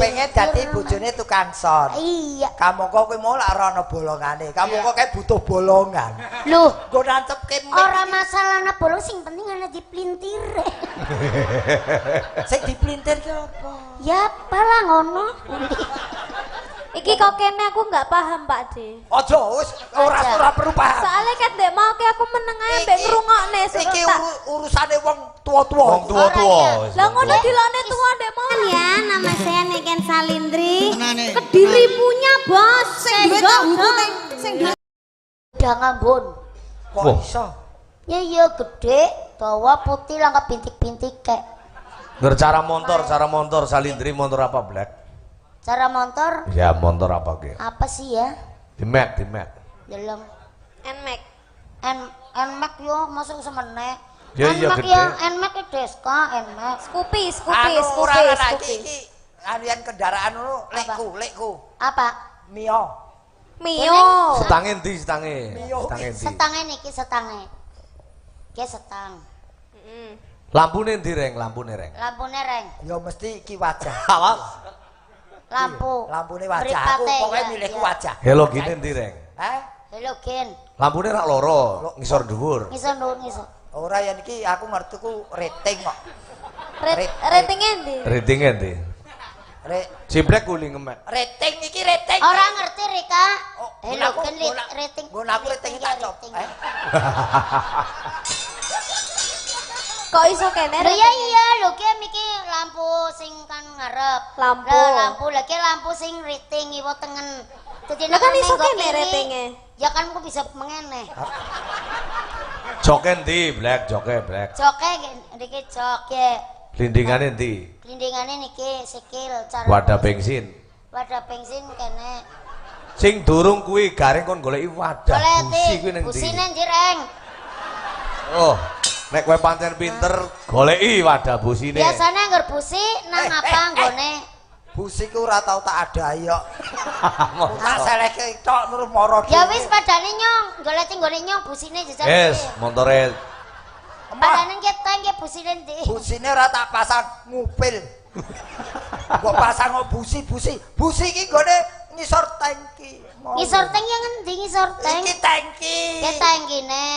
kepengin dadi bojone tukang son. Iya. Kamu kok kowe mau lak ora ana bolongane. Kamu kok kayak butuh bolongan. Loh, nggo nancepke ora masalah ana bolong sing penting ana diplintir. Sing diplintir ki apa? Ya apalah ngono. Iki kok kene aku nggak paham Pak D. Aja wis ora perlu paham. Soalnya kan ndek mau ki aku meneng ae mbek ngrungokne Iki urusane wong tua-tua. Wong tua-tua. Lah ngono dilane tua ndek mau. Ya, nama saya Neken Salindri. Kediri punya bos. Sing Udah ngambon. Kok iso? Ya iya gede, dawa putih langkah bintik-bintik kek. Cara motor Salindri motor apa Black? Cara motor Ya motor apa ke? apa sih ya? Di Mac. Dalam Nmax. Nmax yo masuk semenek. Ya, iya, Nmax gede. ya Nmax itu Deska Nmax. Scoopy. Ora iki alian kendaraan lu lekku. Apa? Mio. Mio. Setange ndi setange? Mio. Setange ndi? Setange niki setange. Ki setang. Lampune ndi reng? Lampune reng. Lampune reng. Ya mesti iki wajah. Awas. Lampu. Lampune wajah. Aku Mripate, pokoknya ya, milihku ya. wajah. Hello gini ndi reng? Hah? Halogen. Lampune rak loro, ngisor dhuwur. Ngisor nduk ngisor. Ora ya niki aku ngertiku rating kok. Ratingnya ndi? Ratingnya ndi? Ciblek kuli ngemek. Rating iki rating. Ora ngerti Rika. Oh, Halogen nggon rating. Nggon aku rating tak cop. Kok iso kene? Lho iya lho ki miki lampu sing kan ngarep. Lampu. Lah lampu lagi lampu sing rating iwo tengen. Dadi Lah kan nek iso nengok kene kiri, ratingnya. Ya kan aku bisa mengeneh. Joke ndi Black? Joke Black. Joke niki joke. Lindingane ndi? Glindingane niki sikil cara. Wadah bensin. Wadah bensin kene. Sing durung kuwi garing kon goleki wadah busi kuwi ning ndi? Busine ndi reng? Oh, nek kowe pancen pinter goleki wadah busine. Biasane ngger busi nang apa nggone? Busi ku ora tau tak adai kok. Tak seleke tok nurut moro. Ya wis padane nyong, goleki nggone nyong busine jajan. Yes, motore Padane kita nggih busine ndi? Busine ora tak pasang ngupil. Kok pasang kok busi. Busi iki nggone ngisor tangki. Ngisor tank yang ngendi ngisor tank? Iki tangki. Ki tangkine.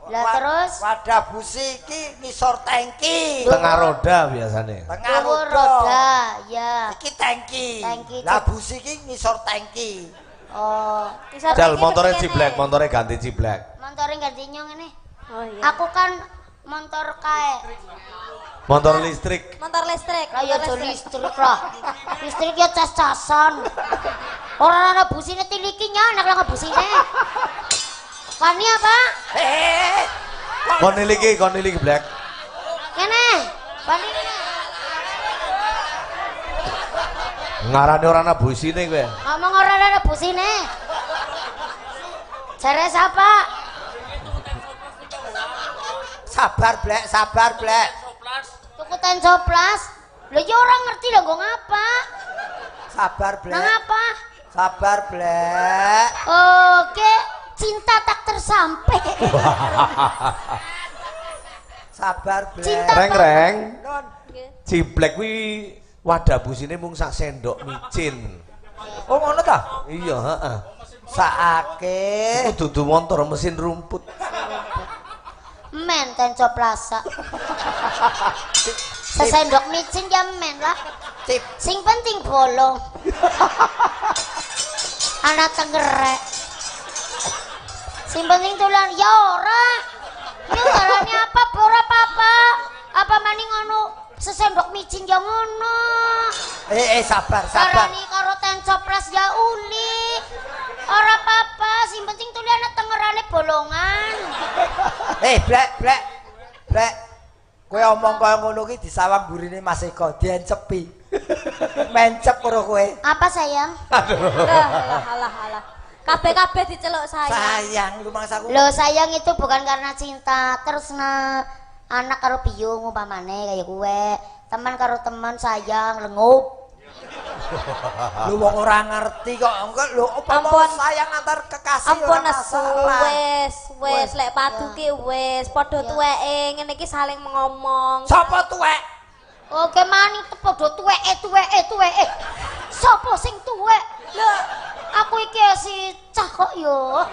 Lah terus wadah busi iki ngisor tangki. tengah roda biasane. Tengah dhuwur roda. roda, ya. Iki tangki. Tangki. Lah busi iki ngisor tangki. Oh, Jal motore ciblek, motore ganti ciblek. montore ganti nyong ini. Oh iya. Aku kan motor kae. Motor listrik. Motor listrik. Lah ya listrik lah. Listrik ya cas-casan. Ora ana busine tiliki nyanak lah busine. Kani apa? Kon niliki Black. Kene. Kani kene. Ngarane ora ana busine kowe. Ngomong ora ana busine. Jare siapa? Sabar, Blek. Tukutan coplas. Lho ya orang ngerti lho nggo ngapa? Sabar, Blek. Nang apa? Sabar, Blek. Oke, cinta tak tersampai. Sabar, Blek. Cinta. Reng. Non. Ciblek kuwi wadah busine mung sak sendok micin. Oh ngono ta? Iya, heeh. Sakake. Iku dudu motor mesin rumput. Men ten coplasa. Sesendok micin ya men lah. Tip. Sing penting bolong. Anak tengerek. Sing penting tulan ya ora. Yo carane apa ora apa-apa. Apa maning ngono sesendok micin ya ngono. Sabar. Carane karo ten coplas ya uli. Ora apa-apa, sing penting tulan tengerane bolongan. Blek. Kowe omong kaya ngono ki disawang burine Mas Eko, diencepi. Mencep karo kowe. Apa sayang? Alah. Kabeh diceluk sayang. Sayang lumangsaku. Loh sayang itu bukan karena cinta, terus anak karo biung umpamane kayak gue, teman karo teman sayang lengup. Lu wong ora ngerti kok. Enggak lho, Ampun. sayang antar kekasih Ampun ora nesu, masalah. wes lek padu ki wes padha tuweke ngene iki saling ngomong. Sapa tuwek? Oke mani padha tuweke. Sopo sing tuwek? Lah aku iki si cah kok yo.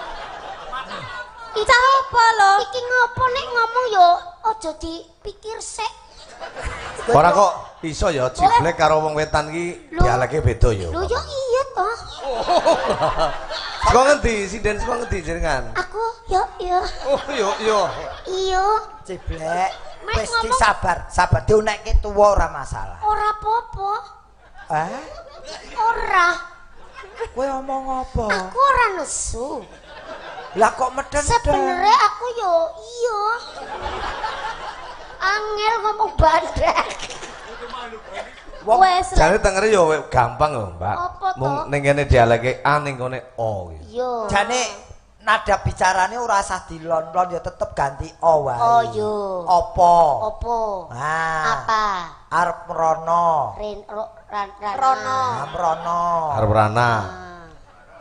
Cah apa lho? Iki ngopo nek ngomong yo aja dipikir sik. Ora kok iso ya jiblek karo wong wetan iki dialeke beda ya. Lho yo iya to. Saka ngendi? Sinden saka ngendi jenengan? Aku yo. Oh yo. Iya. Ciblek. Mek Wis ngomong- sabar diunekke tuwa ora masalah. Ora apa-apa. Ora. Kowe omong apa? Aku ora nesu. Lah kok medhen? Sebenarnya aku yo iya. Angel ngomong bandek. Wes Jane tengere yo gampang lho, Mbak. Apa to? Mung ning kene dialeke A ning kene O. Yo. Jane nada bicarane ora usah dilon-lon ya tetep ganti O wae. Oh yo. Apa? Opo? Nah. Apa? Arep rono. Rono. Rono. Arep rana.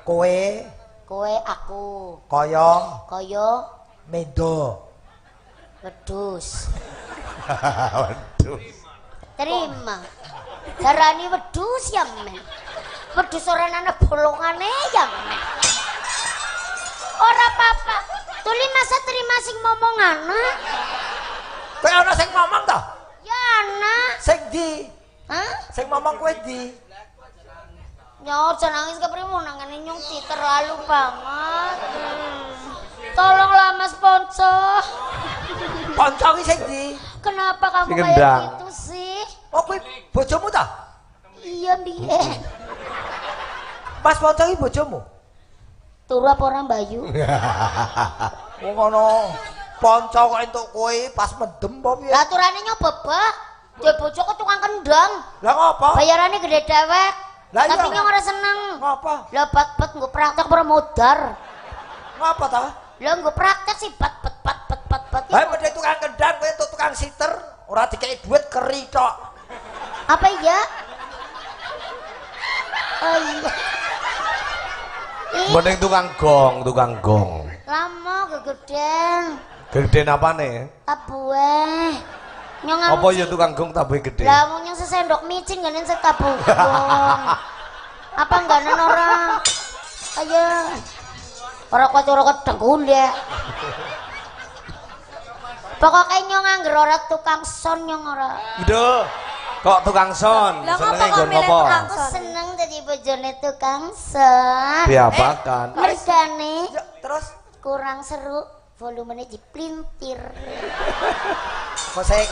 Kowe aku. Kaya mendo. Wedhus. Waduh. Terima. Darani wedhus ya men. Wedhus ora ana bolongane ya men. Ora apa-apa. Tuli masa terima sing ngomong ana. Kowe ana sing ngomong to? Ya ana. Sing ndi? Hah? Sing ngomong kowe ndi? Nyaur jangan nangis keprimu nangane nyungti terlalu banget. Tolonglah Mas Ponco. Ponco ki sing ndi? Kenapa kamu Si kayak gendang. gitu sih? Oh kowe bojomu to? Iya biyen. Mas Ponco ki bojomu? Turu apa orang Bayu? Wong ngono. Ponco kok entuk kowe pas mendem apa piye? Lah aturane nyoba bah. Duwe bojo kok tukang kendang. Lah ngopo? Bayarannya gede dewek. Lah iya. Tapi nyong ora seneng. Ngopo? Lah bat-bat nggo praktek ora modar. Ngopo to? Lah nggo praktek sih bat-bat. Lah medhe tukang kendang kowe entuk tukang siter, ora dikei duit keri tok. Apa iya? Oh iya. Mending tukang gong. Lama gegeden. Gede apane? Tabuhe. Nyong Apa ya tukang gong tabuhe gede? Lah mau nyong sesendok micin ganen setabuh. Apa enggak ora? Ayo. Ora kocok dengkul ya. Pokoknya nyong angger ora tukang son nyong ora. Duh. Kok tukang son? Lah ngapa Senenge kok nggon milih apa? tukang Aku son? seneng jadi bojone tukang son. Diapakan? Mergane Ya, terus kurang seru, volumenya diplintir. kose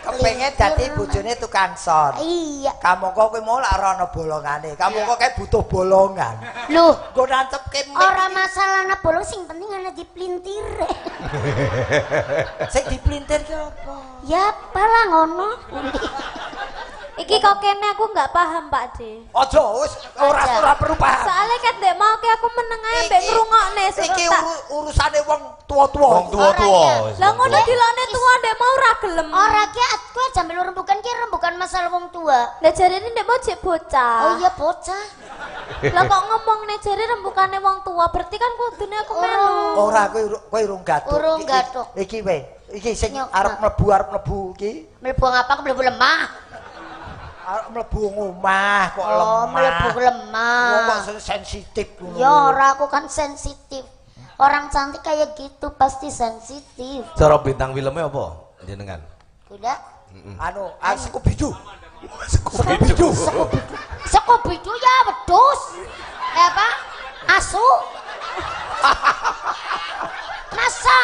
kepengen dadi bojone tukang son. Iya. Kamu kok kowe mau lak ora ana bolongane. Kamu kok kayak butuh bolongan. Loh, Nggo nancepke mic ora iki. masalah ana bolong sing penting ana diplintir. Sing diplintir ki apa? Ya pala ngono. iki kok kene aku nggak paham Pak D. Aja wis ora perlu paham. Soalnya kan dek mau ki aku meneng ae mbek ngrungokne Iki sebentar. urusane wong tua-tua. Wong tua-tua. Lah ngono dilone tuwa ndek mau ora gelem. Ora ki kowe aja melu rembukan ki rembukan masalah wong tua. Lah jarene ndek mau jek bocah. Oh iya bocah. Lah kok ngomongne jare rembukane wong tua, berarti kan kudune aku melu. Ora kowe urung gatuk. Urung gatuk. Iki wae. Iki sing Nyok, arep mlebu iki. Mlebu ngapa mlebu lemah? Arep mlebu omah kok lemah. Oh, mlebu lemah. Wong kok sensitif ngono. Ya ora aku kan sensitif. Orang cantik kayak gitu pasti sensitif. Cara bintang filmnya apa? Jenengan. Kuda. Anu, Scooby-Doo. Scooby-Doo. Scooby-Doo ya wedhus. Apa? Asu. Masa?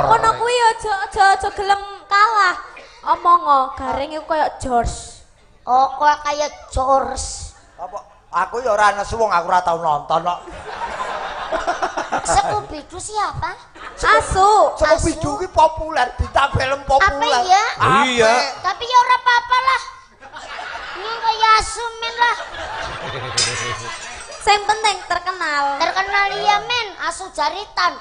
Ngono kuwi aja gelem kalah. Omong garing iku koyo George. Oh, kok kayak George. Apa? Aku ya ora nesu wong aku ora tau nonton kok. Scooby-Doo siapa? Asu. Scooby-Doo ki populer, bintang film populer. Apa iya? Iya. Tapi ya ora apa-apa lah. Ini kayak asumin lah. Sing penting terkenal. Terkenal iya men, asu jaritan.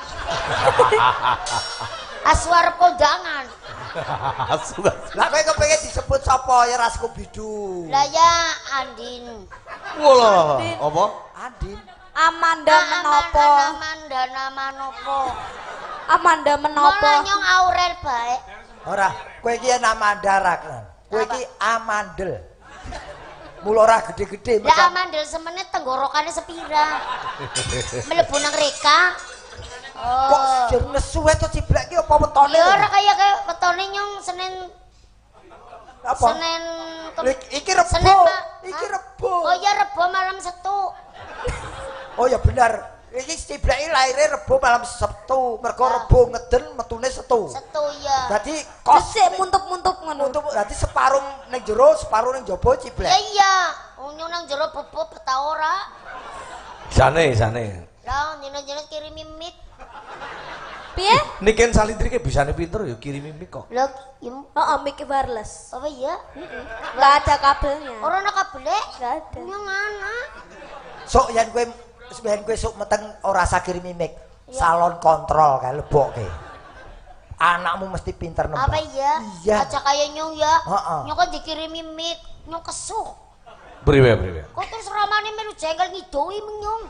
Asu arep kondangan. Lah kowe kepengin disebut sapa ya ra Scooby-Doo? Lah ya Andin. Wala, apa? Andin. Amanda menopo? Amanda nama nopo? Amanda menopo? Malah nyong Aurel baik. Ora, kowe iki Amandarak lan. Kowe iki amandel. Mula ora gede-gede. Lah amandel semene tenggorokane sepira. Mlebu nang reka. Kok jar nesu to ciblek iki apa wetone? Ya ora kaya wetone nyong Senin Apa? Senin Iki Rebo. Senin, Iki Rebo. Oh iya Rebo malam Setu. Oh ya benar. Iki ciblek lahirnya Rebo malam Sabtu. Mergo Rebo ngeden metune Setu. Setu ya. Dadi kos Sik muntuk-muntuk ngono. untuk dadi separuh ning jero, separuh ning jaba ciblek. Ya iya. Nyong nang jero bubuk ta ora. Jane. Lah dina-dina kirimi mic. Piye? Niken Salindri ki bisane pinter ya kirimi mic kok. Lah yum Heeh, mic wireless. apa ya? Enggak ada kabelnya. Ora ana kabele. Enggak ada. Nyong ana. Sok yen kowe sok meteng ora sakir mimik. Salon kontrol kae lebokke. Anakmu mesti pinter nembak. Apa iya? Iya. Aja kaya nyong ya. Heeh. Nyong kan dikirimi mic, nyong kesuk. Priwe. Kok terus ramane melu jengkel ngidoi nyong.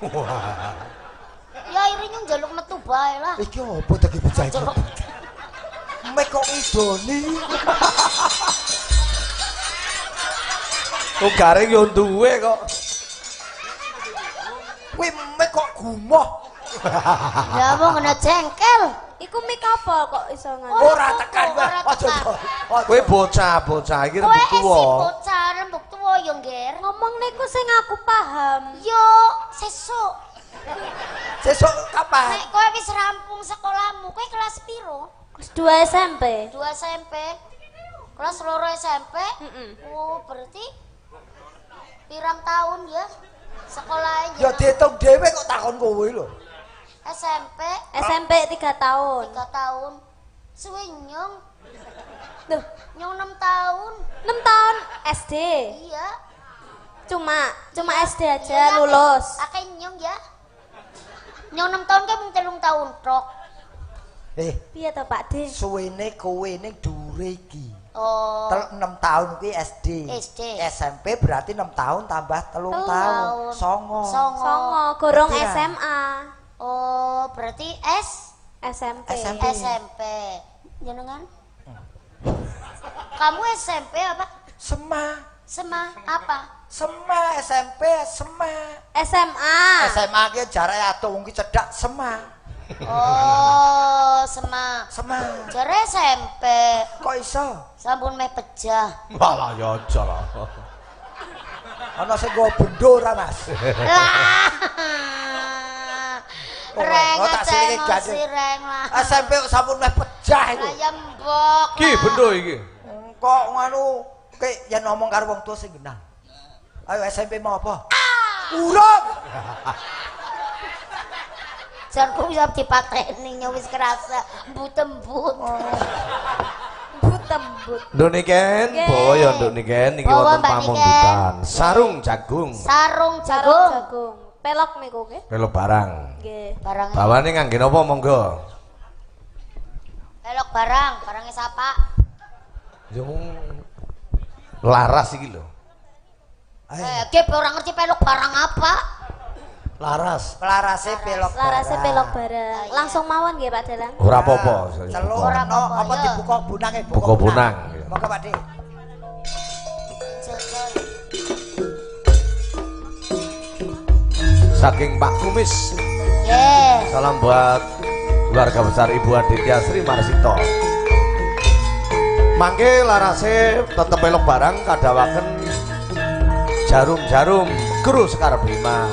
Ya akhirnya nyong jaluk metu bae lah. Iki opo to iki bocah iki? Jaluk. Mek kok idoni. Kok garing yo duwe kok. Kuwi mek kok gumoh. Ya mau kena jengkel. Iku mic apa kok iso ngono? Ora tekan wae. ora Aja. tekan. Kowe bocah iki Kowe rembug esi tuwa. bocah rembug tuwa yo, Nger. Ngomong niku sing aku paham. Yo, sesuk. Sesuk kapan? Nek kowe wis rampung sekolahmu, kowe kelas piro? Kelas 2 SMP. 2 SMP. Kelas 2 SMP? Oh, berarti pirang tahun ya? Sekolahnya. Ya diitung dhewe kok takon kowe lho. SMP SMP 3 tahun. 3 tahun. Suwe nyong. Duh, Nyong 6 tahun. 6 tahun SD. Iya. Cuma SD aja Iya, lulus. Akeh nyong ya. Nyong 6 tahun kan mung 3 tahun tok. Piye to Pak De? Suwene kowe ning dure iki. Oh. 6 tahun kuwi SD. SD. SMP berarti 6 tahun tambah 3 tahun. tahun. Songo. Songo, gorong Berarti ya? SMA. Oh, berarti SMP. SMP. Jenengan? Kamu SMP apa? Sema Apa? SMP Sema. SMA. SMA ki jarake atuh wong ki cedhak Sema. Oh, Sema. jare SMP. Kok iso? Sampun meh pecah. Walah ya aja lah. Ana sing go bendo ora, Mas. Reng Oh, tak silike emosi gade. reng lah. SMP kok sampun meh pecah iku. Ayam mbok. Ki bendo iki. Kok ngono ki yen ngomong karo wong tuwa sing genah. Ayo SMP mau apa? Urung. Jarku bisa dipateni nyawis kerasa mbut-mbut. Mbut-mbut. Nduk niken, bawa ya nduk niken iki Bawa, wonten Mbak pamungkutan. Sarung jagung. Sarung Jagung. jagung. Pelok niku nggih. Melu barang. Nggih. Barangnya. Bawane ngangge napa monggo? Pelok barangnya siapa? Ya mung laras iki lho. Gep orang ngerti pelok barang apa? Larase pelok. Larase pelok Ah, bareng. iya. Langsung mawon nggih Pak Dalang. Ora apa-apa. Celuk Ora no, apa-apa, apa ya. dibuka bunange? Buka bunang. Monggo Pak Dik. Jajal. Saking Pak Kumis. Yes. Salam buat keluarga besar Ibu Aditya Sri Marsito. Mangke larase tetep pelok barang kadawaken jarum-jarum guru Sekar Bima.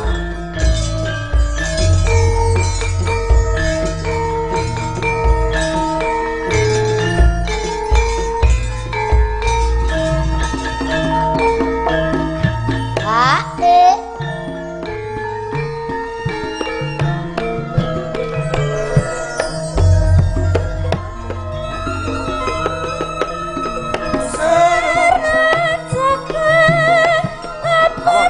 Jagat, apa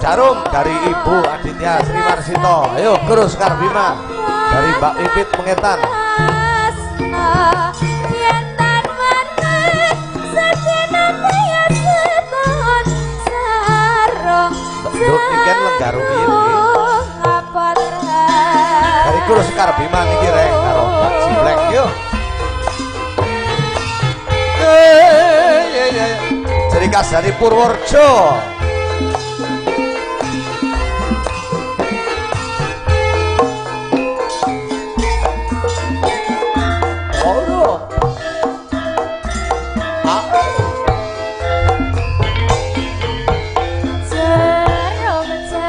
jarum dari Ibu Aditya Sri Marsito. Ayo Guru Sekar Bima dari Mbak Pipit Pengetan. Nduk iken lenggaru piye iki? Dari Guru Sekar Bima niki rek karo Mbak Ciblek yo. Ciri khas dari Purworejo.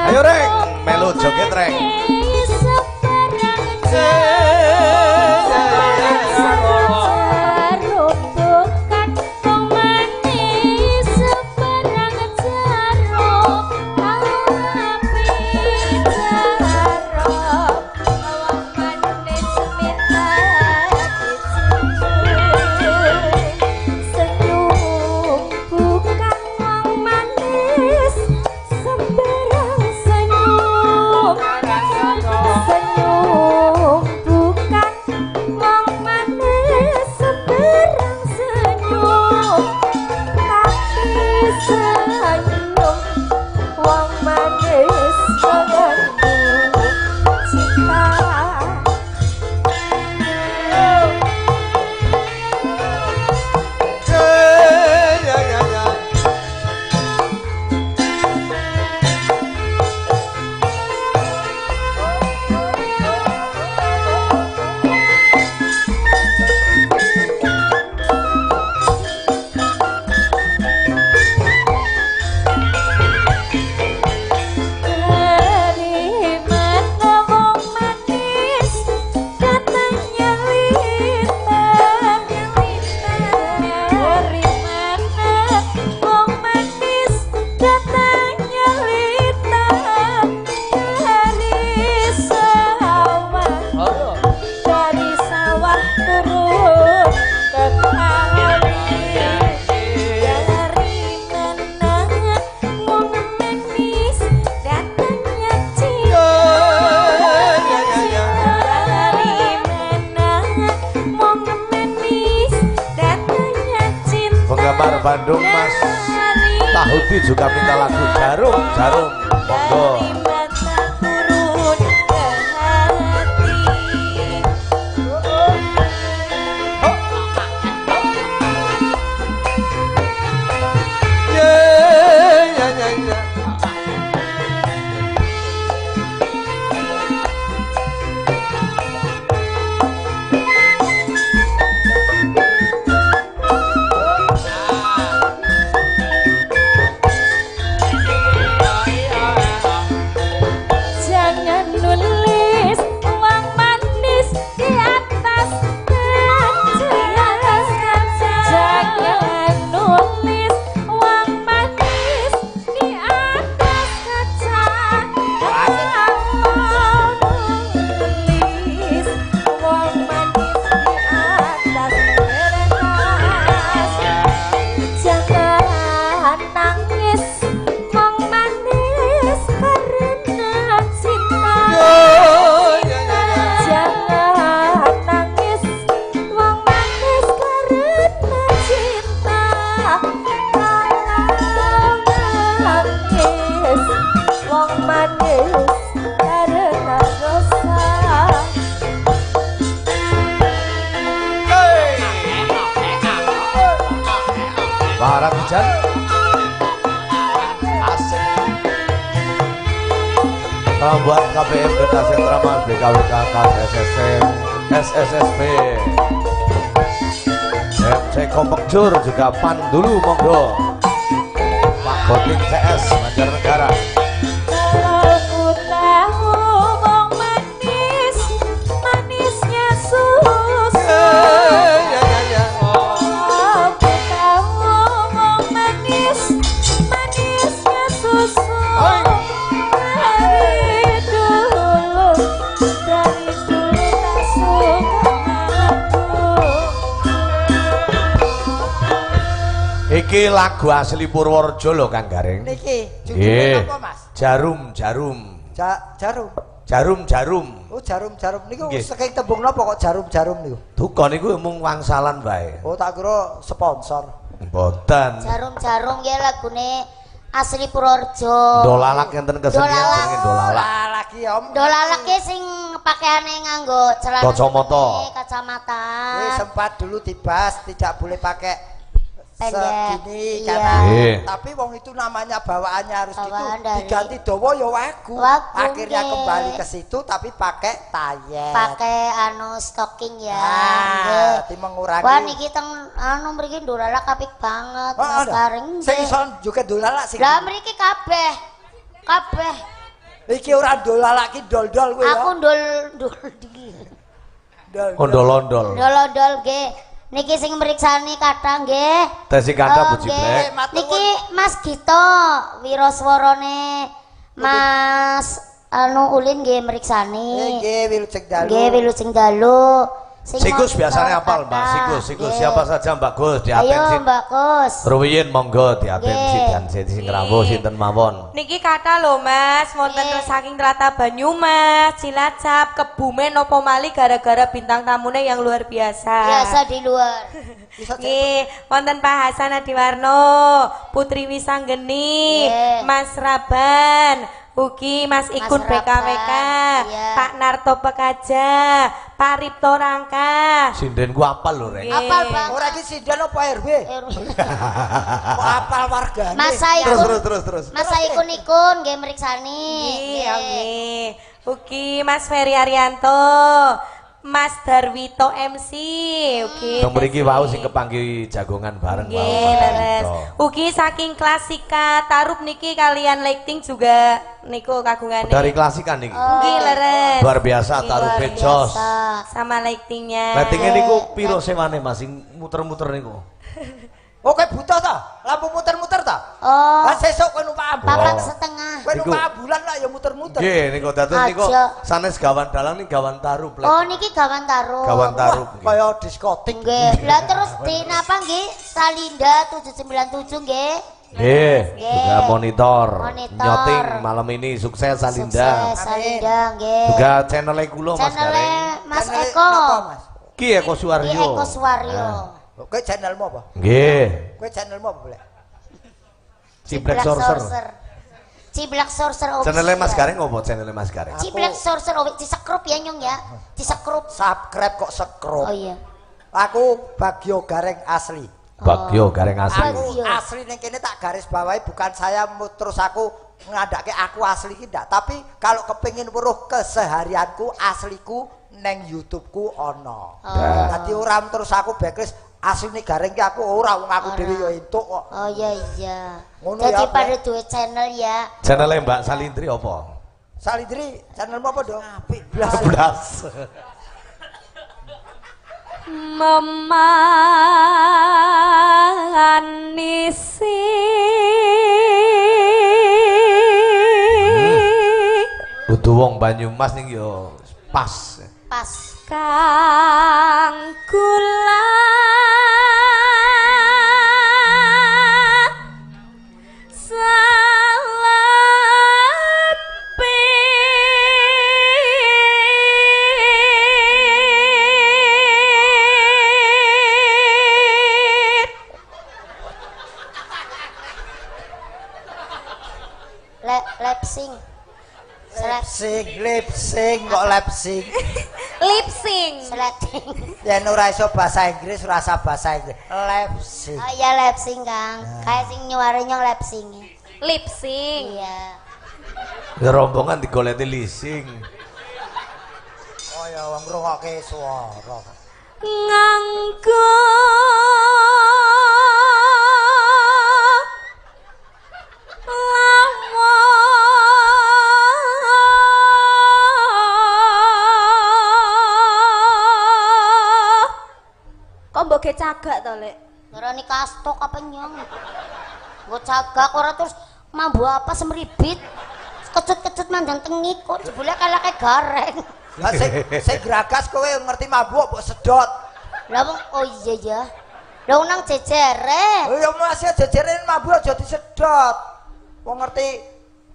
Ayo reng, melu joget reng. Bandung Mas Tahudi juga minta lagu Jarum monggo. Buat KPM Deta Sentra Mas BKWK SSSB MC Kompekjur juga Pan dulu monggo Pak Boting CS Banjarnegara. Iki lagu asli Purworejo lho Kang Gareng. Niki judulnya apa Mas? Jarum. Jarum. Jarum. Oh jarum. Niku saking tembung napa kok jarum niku? Duka niku mung wangsalan bae. Oh tak kira sponsor. Mboten. Jarum nggih lagune asli Purworejo. Dolalak enten kesenian jenenge dolalak. Dolalak iki Om. Dolalak ki sing pakaiane nganggo celana kacamata. Wis sempat dulu dibahas tidak boleh pakai pendek segini iya. tapi wong itu namanya bawaannya harus diganti dawa ya wagu. Akhirnya kembali ke situ tapi pakai tayet. Pakai stocking ya. Nggih. Mengurangi. Wah niki teng mriki dolalak apik banget Mas Gareng. Sing iso juga dolalak sing. Lah mriki kabeh. Iki ora dolalak ki dol-dol kuwi ya. Aku ndol iki. Ondol-ondol. Ndol-ndol nggih. Niki sing mriksani kathah nggih. Tesi kathah Bu Jibrek. Niki Mas Gito wiraswarane Mas Ulin nggih mriksani. Nggih Wilujeng Dalu. Sikus biasanya apal Mbak, sikus siapa saja Mbak Gus diatensi. Ayo Mbak Gus. Ruwiyin monggo diatensi dan sing rawuh sinten mawon. Niki kata lho Mas, wonten saking Tlatah Banyumas, Cilacap, Kebumen napa malih gara-gara bintang tamune yang luar biasa. Biasa di luar. Nggih, wonten Pak Hasan Adiwarno, Putri Wisanggeni, Mas Raban, ugi Mas Ikun BKWK, Pak Narto Pekaja, Pak Ripto Rangka. Sinden ku apal lho Rek. Apal Bang. Ora iki sinden apa RW? Kok apal wargane? Mas Ikun. Terus. Mas Ikun nggih mriksani. Nggih. Ugi Mas Ferry Arianto, Mas Darwito MC, ugi. Mriki wau sing kepanggih jagongan bareng wau. Nggih, leres. Ugi saking Klasika Tarup niki kalian lighting juga niku kagungane. Dari Klasika niki. Nggih, leres. Luar biasa Tarup Jos. Sama lightingnya. Lightingnya niku piro sewane Mas sing muter-muter niku? Oke buta ta? Lampu muter-muter ta? Oh. Lah sesuk kowe numpak ambulan. 4,5. Kowe numpak ambulan lah ya muter-muter. Nggih, niku dados niku sanes gawan dalang ning gawan tarup. Oh niki gawan tarup. Gawan tarup. Kaya diskotik. Nggih. Lah terus di napa nggih? Salinda 797 nggih. Nggih, juga monitor. Nyoting malam ini sukses Salinda. Sukses Salinda nggih. Juga channel kula Mas Gareng. Channel Mas Eko. Ki Eko Suwaryo. Eko Suwaryo. Kowe channelmu apa? Nggih. Kowe channelmu apa boleh? Ciblek Sorcer. Ciblek Sorcer. Channelnya Mas Gareng apa channelnya Mas Gareng? Ciblek Sorcer disekrup ya Nyong ya. Disekrup. Subscribe kok sekrup. Oh iya. Aku Bagio Gareng asli. Bagio Gareng asli. Aku asli ning kene tak garis bawahi bukan saya terus aku ngadake aku asli ki ndak, tapi kalau kepengin weruh keseharianku asliku neng YouTubeku ono. Dadi ora terus aku backlist asline Gareng ki aku ora wong aku dhewe ya entuk kok. Oh iya. Jadi pada duwe channel ya. Channelnya Mbak Salindri apa? Salindri channelmu apa dong? Apik blas. Memanisi Kudu wong Banyumas ning yo pas. Kang kula lip sync kok lip sync. Lip sync. Ya ora iso bahasa Inggris, ora usah bahasa Inggris. Lip sync. Oh iya lip sync Kang. Kayak sing nyuare nyong lip sync. Lip sync. Iya. Ya rombongan digoleki lising. Oh ya wong ngrungokke swara. Nganggo mbok cagak to, Lek? Ngarani kastok apa nyong? Mbok cagak ora terus mambu apa semribit. Kecut-kecut mandang tengik kok jebule kalake gareng. Lah sing gragas kowe ngerti mabuk mbok sedot. Lah wong oh iya ya. Lho nang jejere. Oh ya masih jejere mambu aja disedot. Wong ngerti.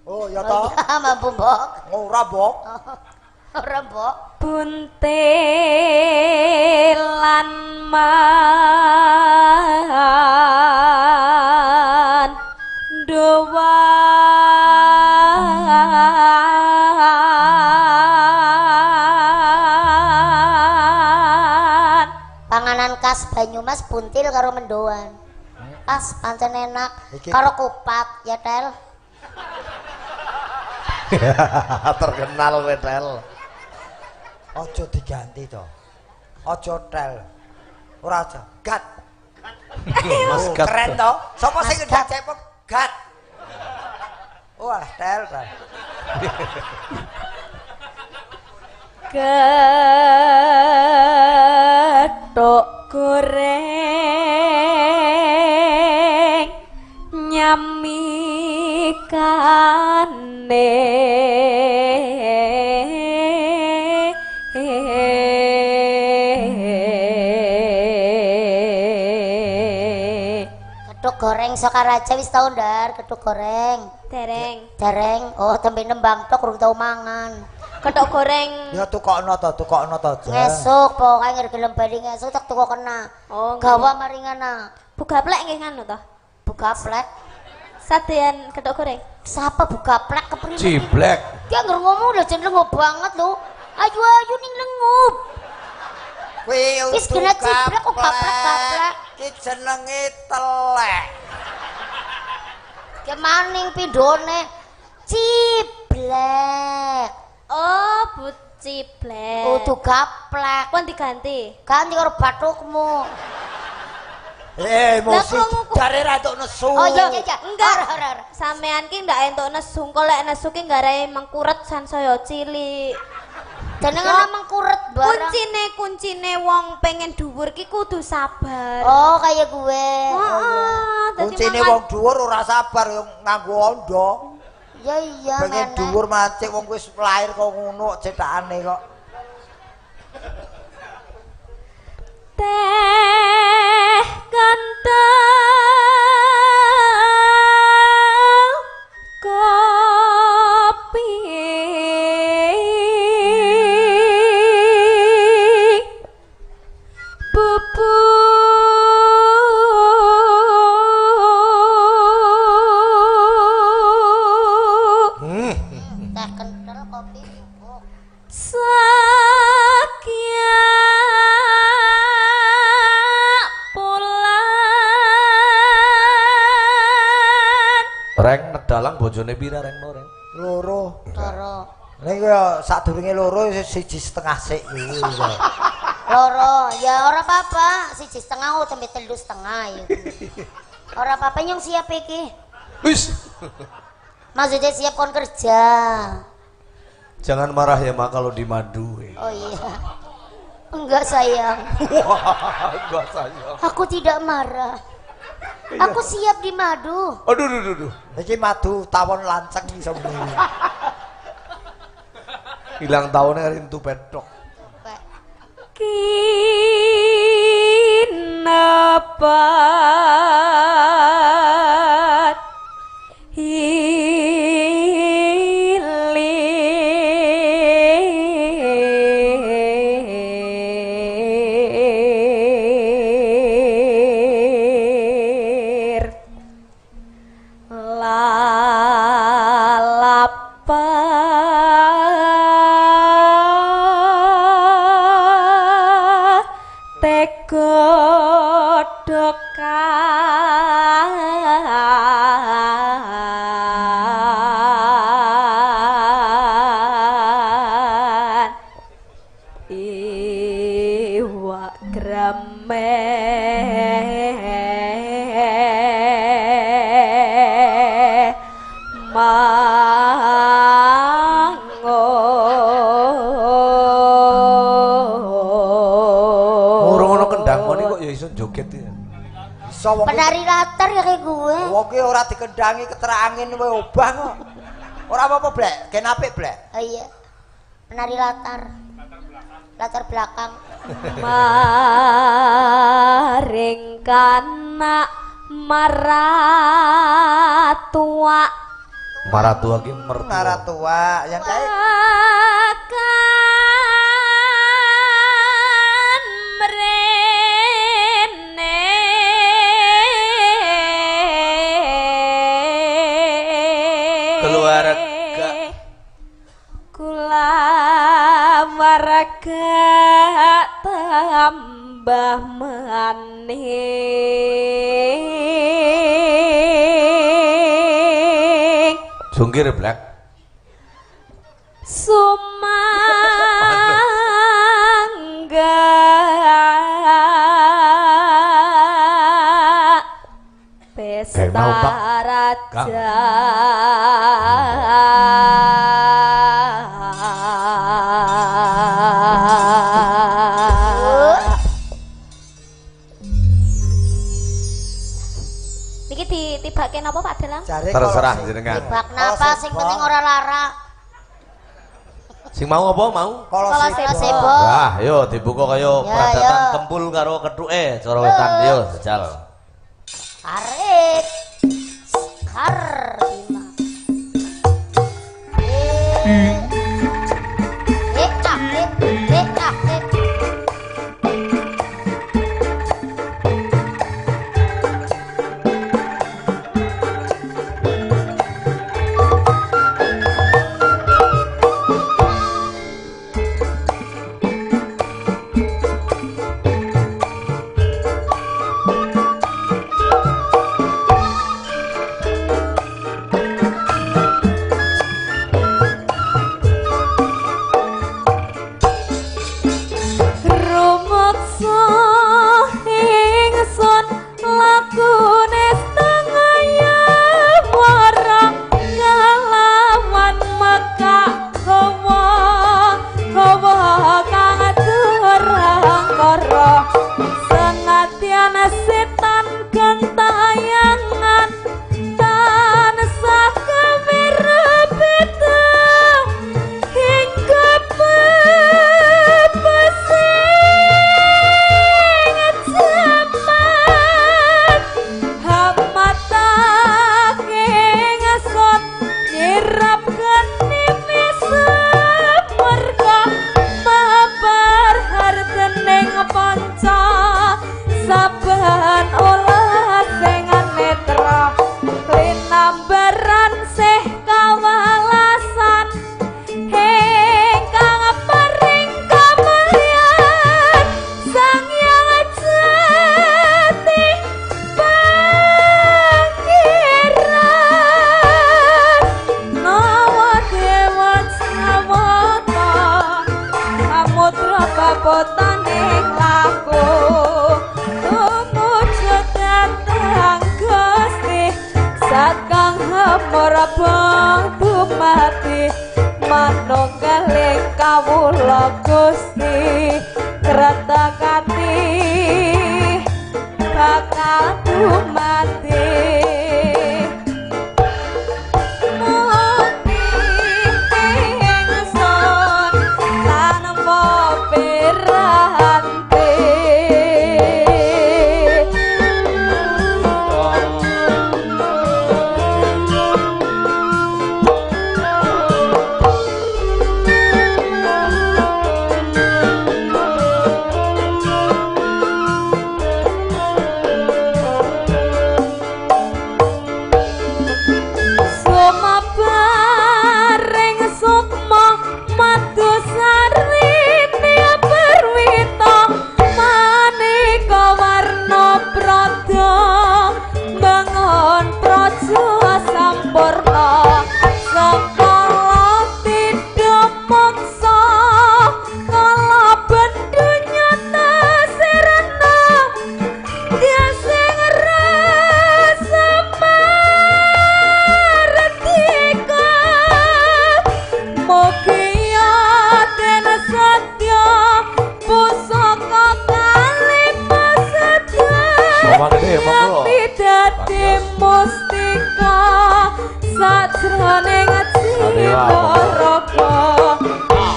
Oh ya toh. Ya mambu, Mbok. Ora, Mbok. Ora, Mbok. Buntelan man doan Panganan khas Banyumas buntil karo mendoan. Pas pancen enak karo kupat ya, Tel. Terkenal Wetel. Ojo diganti to. Ojo tel. Ora aja. Gat. Mas Gat. Keren to. Sopo sing ngendak cepet gat. Wah, tel. Gethuk goreng nyamikane Gedhuk goreng Sokaraja wis tau ndar, gedhuk goreng. Dereng. Oh, tembe nembang tok urung tau mangan. Gedhuk goreng Ya tukokno to aja. Ngesuk pokoke ngger gelem bali ngesuk tak tuku kena. Oh, Gawa maringana. bugaplek nggih ngono to. Buka plek. Sadean gedhuk goreng. Siapa buka plek kepriwe? Ciblek. Dia ngger ngomong udah jen lengup banget lho. Ayo ning lengup. Kuwi Wis kena ciblek kok gaplek-gaplek. Ki jenenge telek. Kemaning pindhone ciblek. Oh, but ciblek. Kudu gaplek. Pun diganti. Ganti karo bathukmu. Emosi Lah, krungu- jare ra entuk nesu. Oh iya. Enggak. Ora. Sampean ki ndak entuk nesu, kok lek nesu ki garae mengkuret sansaya cilik. Jenenge mengkuret barang. Kuncine wong pengen dhuwur ki kudu sabar. Oh, kayak gue. Heeh, dadi Kuncine mangan- wong dhuwur ora sabar yo nganggo ondo. Ya iya Pengen menek. dhuwur mancik wong wis lair kok ngono cetakane kok. Teh kental kopi bubuk Teh kental kopi bubuk. Reng nedalang bojone pira reng no reng? Loro. Loro. Nek ya sadurunge loro siji setengah sik iki. Loro. Ya ora apa-apa. 1,5 sampai 3,5 ya. Ora apa-apa nyong siap iki. Wis. Maksudnya siap kon kerja. Jangan marah ya Mak kalau dimadu. Oh iya. Enggak sayang. Wah, enggak sayang. Aku tidak marah. Aku siap di madu. Aduh, duh. Iki madu tawon lanceng iso muni. Hilang tahunnya rintu pedok. Kinepat hilir lalapa tegodokan iwak gremeh Orang ono kendang moni kok ya iso joget ya. Iso wong Penari latar ya kayak gue. wong ki ora dikendangi keterangin wae obah kok. Ora apa-apa, Blek. Ken apik, Blek. Oh iya. Penari latar. Latar belakang. maring kana maratua ki mertua. Maratua yang kae warga tambah maning jungkir Black sumangga pesta raja tibake napa Pak Dalang? Terserah jenengan. Tibak napa sing penting ora lara. Sing mau apa mau? Kolosebo. Wah, yo dibuka kaya pradatan kempul karo kethuke cara wetan yo jajal. Arep. Sekar Bima.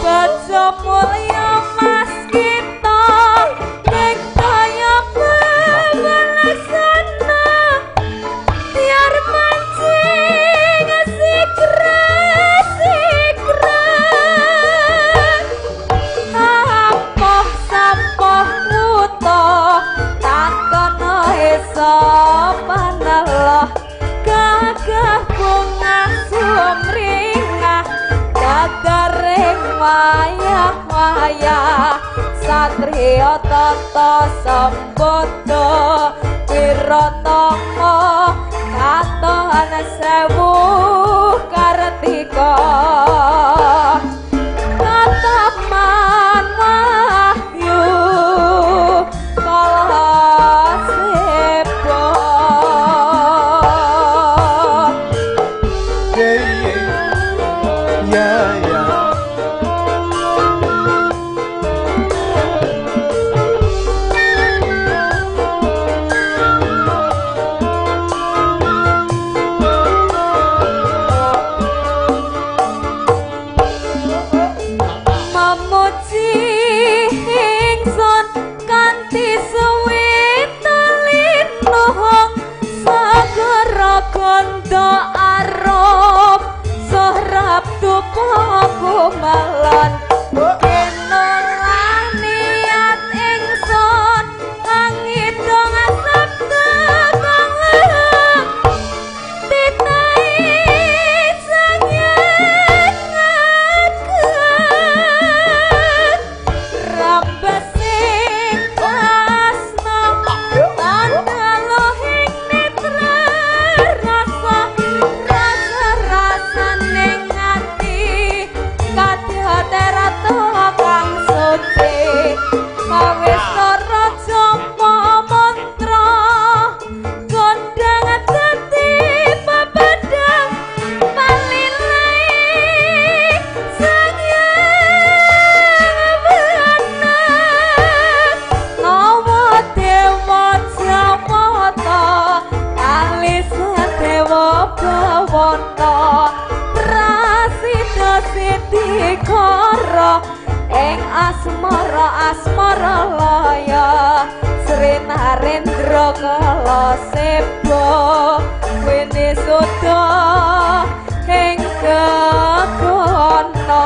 Baca mulya mas kita sopanallah gagah bunga sumringah dadaring wayah-wayah satriya tata sambada wiratama katon sewu kartika tataman wahyu kalasebo ya kondo arep sohrab tupaku malon kenolan niat ingsun ngidong sabda kang titai sanget rambesing asna tanda lohing netra rasa ning ati kadhate ratu kang suci kawis raja mantra gondang dadi babadang palilai sang nawa dewa jamata alis dewa bawana prasida sidikara ing asmara laya Sri Narendra Kalaseba wene soda ing gegana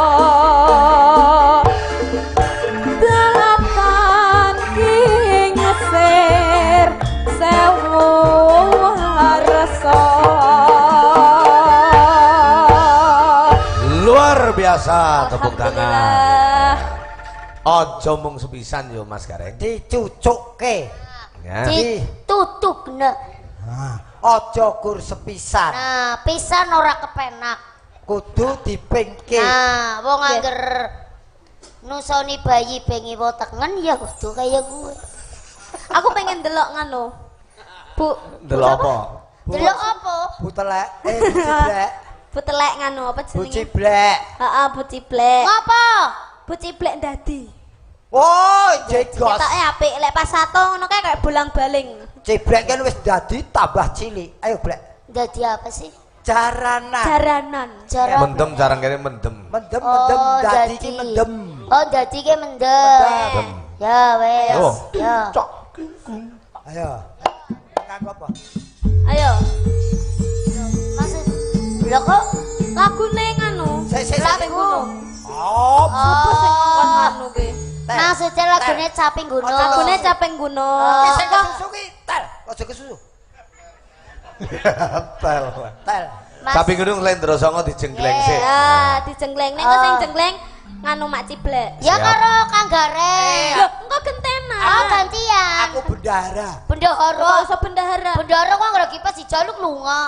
datan kingesir sewu warsa luar biasa tepuk tangan ojo mung sepisan yo Mas Gareng dicucukke ya Ditutupne. aja gur sepisan Nah, pisan ora kepenak. kudu dipingke Nah, wong angger nusoni bayi bengi tengen ya kudu kaya gue. Aku pengen delok nganu. Bu, delok apa Delok apa? butelek buciblek bu telek nganu apa jenenge? buciblek Heeh, bu ciblek. Ngapa? Bu ciblek ndadi. oh jegos Ketoke apik lek pas sato ngono kae kayak bolang-baling. ciblek kan wis dadi tambah cilik ayo blek Jadi apa sih? jaranan Jaranan. Jarang. mendem jarang kene mendem mendem Oh, dadi ki jadi. mendem Oh, jadi ke mendem. Mendem. Ya wes. Oh. Ya. cok ayo nganggo apa Ayo, Maksud lho kok lagune nganu. Sik, Caping gunung. oh Apa sing ngkon nganu ki? maksudnya lagune caping gunung. Lagune caping gunung. Oh. sing kesusu ki tel aja kesusu tel tel Mas- tapi gunung Lendra Songo dijenggleng sih Ya, dijenggleng ning kok sing Oh. jenggleng nganu mak ciblek. Ya Siap. karo Kang Gareng. Lho, engko gentenan. Oh, gantian. aku bendahara Bendahara. Kok iso bendahara? Bendahara kok nggak kipas dijaluk lunga.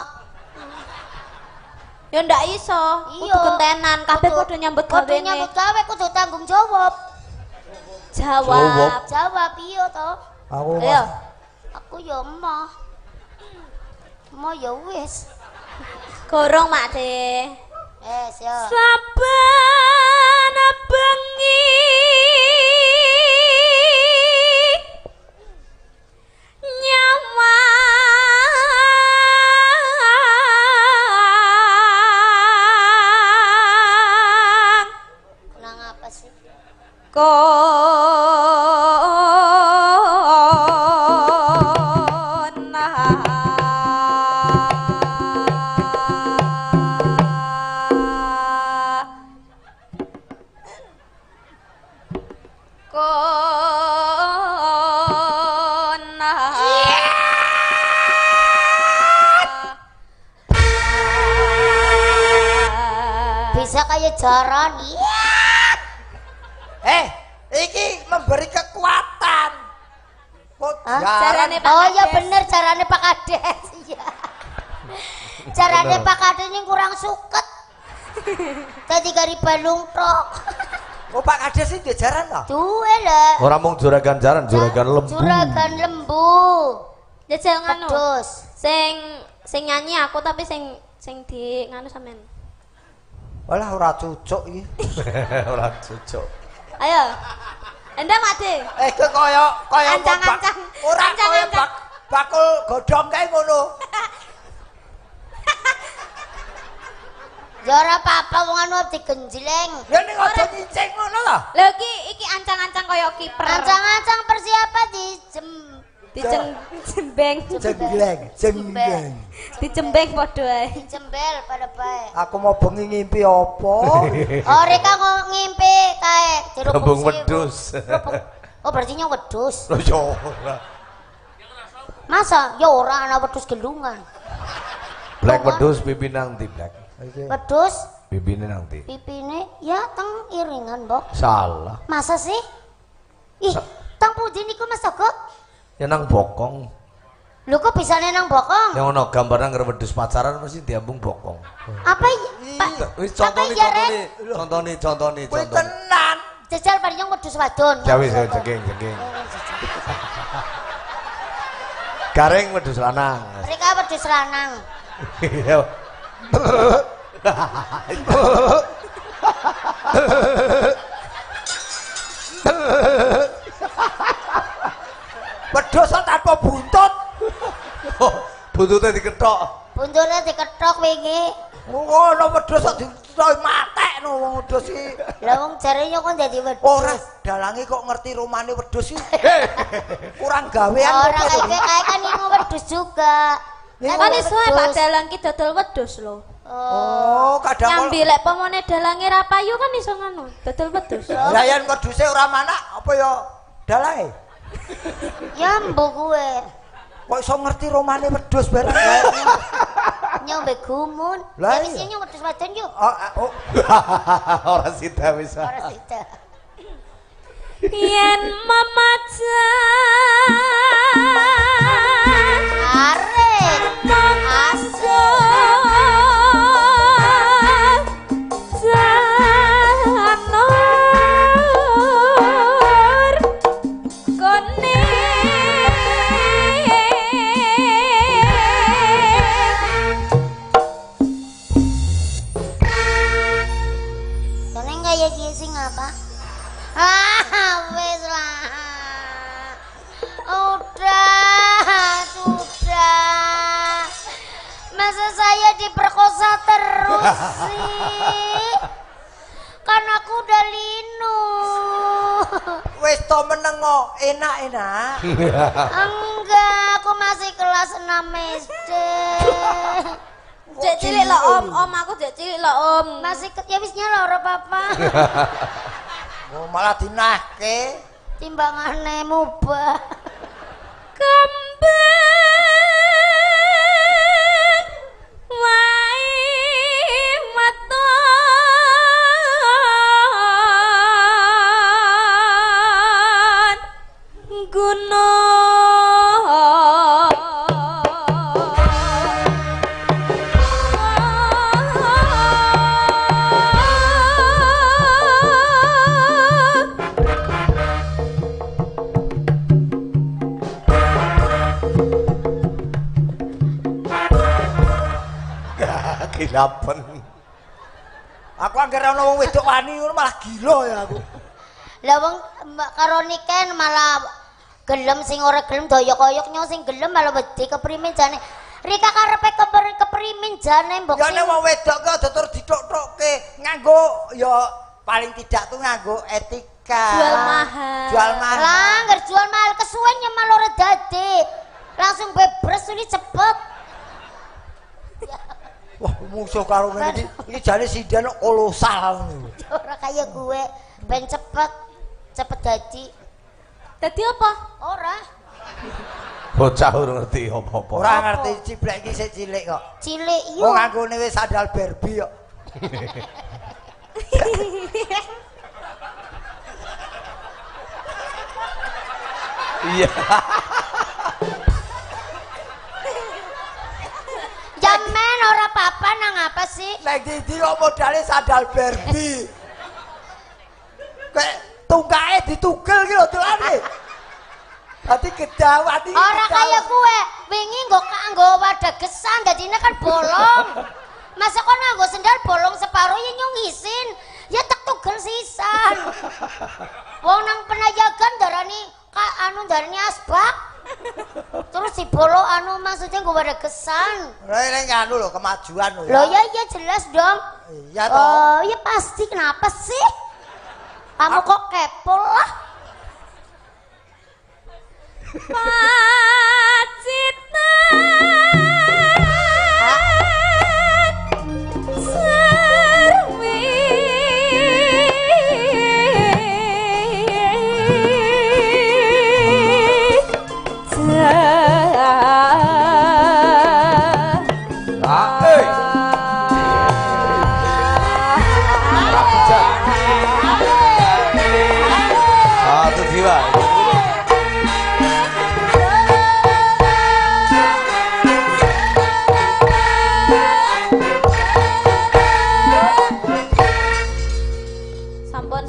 Ya ndak iso. Iya. Kudu gentenan, kabeh Kudu- kudu nyambut Kudu gawene. nyambut gawe kudu tanggung jawab. Jawab. Jawab iya to. aku Ayo. Aku ya emah. Emah ya wis. Gorong mak De. Ya. Saben bengi nyawang Nang apa sih? bisa kayak jaran. Iya. Iki memberi kekuatan. Carane Pak Oh ya Kades. bener carane Pak Kades. Iya. Carane Pak Kades yang kurang suket. Tadi kari balung tok. Oh Pak Kades iki jaran to? Duwe lah. Ora mung juragan jaran, juragan lembu. Juragan lembu. Jajal nganu. Pedus. Sing nyanyi aku tapi sing di nganu sampean. Walah ora cucuk iki. Ora cocok. Ayo. Endang Ade. Ke kaya Ancang-ancang. Ora kaya Ancang-ancang. bakul godhong kae ngono. Ya ora apa-apa wong anu digenjleng. Ya ning aja nyincing ngono to. Lho iki ancang-ancang kaya kiper. Ancang-ancang persiapan Dijembeng. Jengleng. Dijembeng padha ae. dijembel pada bae. Aku mau bengi ngimpi apa? Oh reka ngimpi kae jeruk Gembung fungsi. wedhus. Oh berarti nya wedhus. Lho yo ora. Masa ya ora ana wedhus gelungan. Black wedhus pipi nang ndi Black? Wedhus Pipine nang ndi? pipine ya teng iringan, Mbok. Salah. Masa sih? Ih, teng pundi niku Mas Toko? Ya nang bokong. Lho kok bisa nang bokong? Yang ono gambar nang wedhus pacaran mesti diambung bokong. Apa Pak? Wis Apa iya, contone. Kuwi tenan. Jajal paling wedhus wadon. Ya wis jengking. Garing wedhus lanang. Mereka wedhus lanang. Iya. Wedhus tanpa buntut. Buntutnya diketok. Buntutnya diketok wingi. Ngono wedhus kok ditoy matekno wong wedhus iki. Lah wong jarene kok dadi wedhus. Ora, dalange kok ngerti romane wedhus iki. Kurang gawean Ora kae kan ilmu wedhus juga. Kan iso Pak Dalang ki dodol wedhus lho. Oh, kadang Nyambi lek pomone dalange ra payu kan iso nganu, dodol wedhus. Lah yen wedhuse ora manak apa ya dalange? Ya mbok kuwe. Kok iso ngerti romane wedhus bareng gawe. Nyombe gumun. Lah Ya wis iya. nyong wedhus wadon yuk. Oh. Ora sida wis. Ora sida. Yen mamajan Arek. Janur kone Seneng kaya dia sing apa? Wis lah. Sudah. Masa saya diperkosa terus sih? Kan aku udah linu. Wis to menengo, enak-enak. Enggak, aku masih kelas 6 SD. Dek cilik lho om aku dek cilik lho om. Masih ya wis nyala ora apa-apa. Oh, malah dinahke. Timbangane mubah. Kembang wae maton gunung Kilapen. Aku anggere ana wong wedok wani ngono malah gila ya aku. Lah wong karo niken malah gelem sing ora gelem doyok-oyoknya sing gelem malah wedi keprimen jane. Rika karepe keprimen jane mbok. Ya nek wong wedok ki aja tur ditok-tokke nganggo ya paling tidak tuh nganggo etika. Jual mahal. Jual mahal. Lah ngger jual mahal kesuwen nyemal ora dadi. Langsung bebres ini cepet. Wah, musuh karo ngene iki jane sidan kolosal. Ora kaya gue ben cepet dadi. Dadi apa? Ora. Bocah ora ngerti apa-apa. Ora ngerti ciblek iki sik cilik kok. Cilik Oh yo. nganggone wis sandal Barbie kok. Iya. Jaman ora apa-apa nang apa sih? Nek ndi kok modale sandal Barbie. Kayak tungkae ditugel ki lho dolane. Dadi gedawat iki. Ora kaya kowe, wingi nggo wadegesan dadine kan bolong. Masa kok nganggo sendal bolong separo ya nyung isin. Ya tak tugel sisan. Wong nang penajagan darani darani asbak. Terus si bolo maksudnya nggo wadegesan. Nek anu lho kemajuan lho. Loh ya jelas dong. Iya toh. Oh, ya pasti kenapa sih? Kamu kok kepo lah. Pacita serwi Satu jiwa.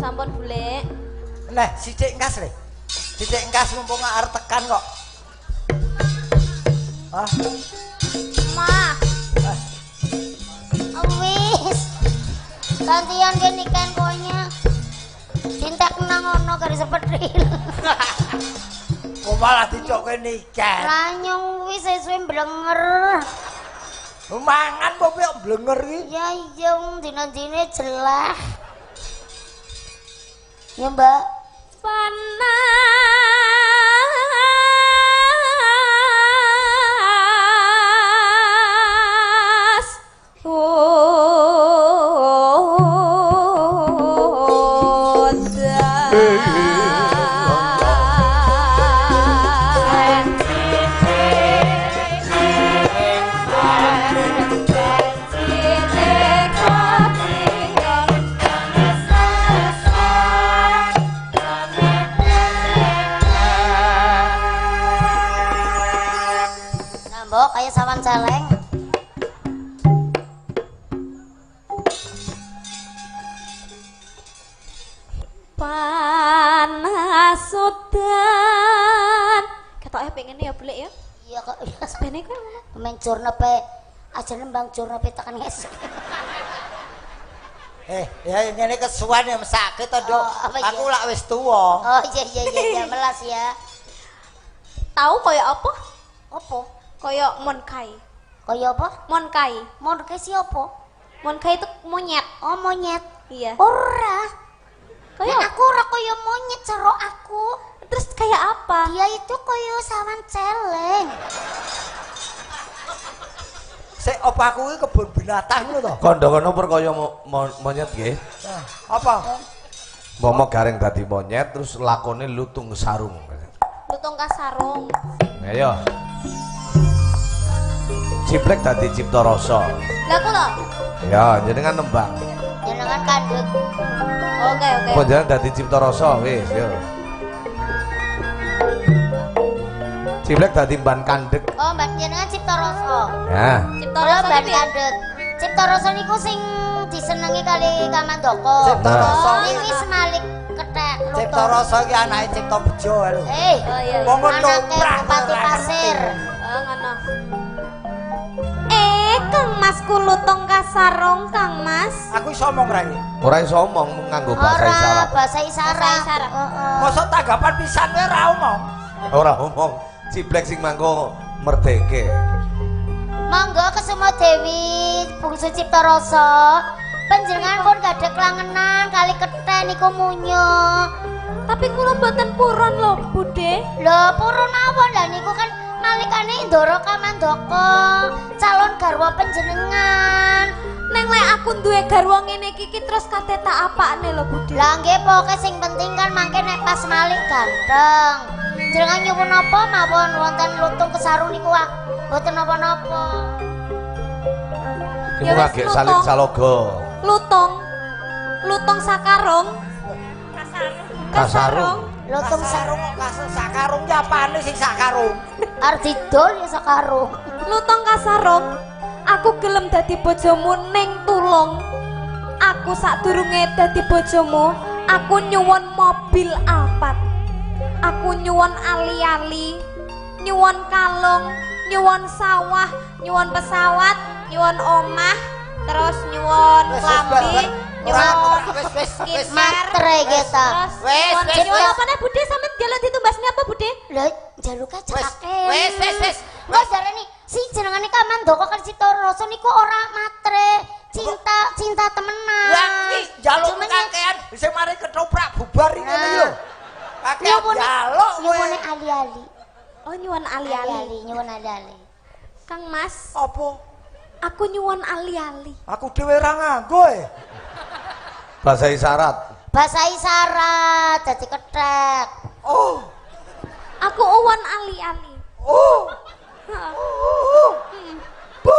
Sampun bule. Nah, sithik engkas le. Sithik engkas mumpung arep tekan kok. Ah. Ma. Wis. Gantian kene kan konya. Cinta kenang ono karo sepetril. Kok malah dicoke niken. Ranyong wis sesuwe blenger. Mangan kok kok blenger iki. Ya iya dina-dine jelah. Ya, Mbak. Panas. Mbok kayak sawan celeng. Panas udan. Ketoke pengen ya boleh ya. Iya kok iya Sepene kowe ngono. pemain jurna pe aja nembang jurna pe tekan ngesuk. Ya ngene kesuwen ya mesake to, Dok. Oh, apa iya? Aku lak wis tuwa. Oh iya melas ya. Tahu koyo apa? Opo? Koyo monkai. Kaya apa? Monkai. Mon ke siapa? Monkai itu monyet. Oh monyet. Iya. Ora. Koyo Nek aku ora kaya monyet cero aku. terus kayak apa? Dia itu kaya sawan celeng. Sik opaku iki kebun binatang lho to. Kandha-kandha perkaya monyet nggih. Nah, apa? Momo garing dadi monyet terus lakone lutung sarung. Lutung kasarung. Ayo. Ciplek dadi cipta rasa. Lah kula. Ya, jenengan nembang. Jenengan kandhut. Oke. Panjenengan dadi cipta rasa wis, yo. Ciplek dadi ban kandhek. Oh, mbak jenengan cipta rasa. Ya. Cipta Kula rasa ban iki. kandhut. Cipta rasa niku sing disenengi kali Kamandaka. Cipta rasa Ini wis malik kethek lutut. Cipta rasa iki anake Cipta Bejo lho. Eh, Oh iya. Wong anake ketoprak Bupati Pasir. Oh ngono. Kang Mas lutung kasarung Kang Mas. Aku iso omong ra iki. Ora iso omong nganggo bahasa Ora isyarat. bahasa isyarat. Bahasa isyarat. Heeh. Mosok tanggapan pisan kowe ra omong. Ora omong. Ciplek sing mangko merdeke. Monggo Kesuma Dewi Bungsu Cipta Rasa. Panjenengan pun gak ada kelangenan kali keten niku munyo. Tapi kula mboten purun lho, Bude. Lho purun mawon lah niku kan malikane Ndara Kamandaka, calon garwa panjenengan. Neng lek aku duwe garwa ngene iki terus kate tak apane lho, Bude. Lah nggih pokoke sing penting kan mangke nek pas malik ganteng. Jenengan nyuwun napa mawon wonten lutung kesarung niku mboten napa-napa. Ya Iku wis, ngagek lutung. salin saloga. Lutung. Lutung sakarung. Kasarung. Lutung sarung kok sakarung ya apane sing sakarung? Ardidol ya sakarung. Lutung kasarung. Aku gelem dadi bojomu ning tulung. Aku sadurunge dadi bojomu, aku nyuwun mobil Alphard. Aku nyuwun ali-ali, nyuwun kalung, nyuwun sawah, nyuwun pesawat, nyuwun omah, terus nyuwun klambi, nyuwun Matre kita. nyuwun apa nih Bude? Sampeyan jalan ditumbasnya apa Bude? Lah jaluk aja kakek. Wes. Wes jarene si jenengane Kamandaka Karsitaraja niku ora matre, cinta temenan. Lah iki jaluk kakean sing mari ketoprak bubar iki ngene lho. Kakean jaluk nyuwune ali-ali. Oh nyuwun ali-ali. Nyuwun ali-ali. Kang Mas, apa? aku nyuwun ali-ali. Aku dhewe ora nganggo Bahasa isyarat. Bahasa isyarat dadi kethek. Oh. Aku uwon ali-ali. Oh. Heeh. Bu.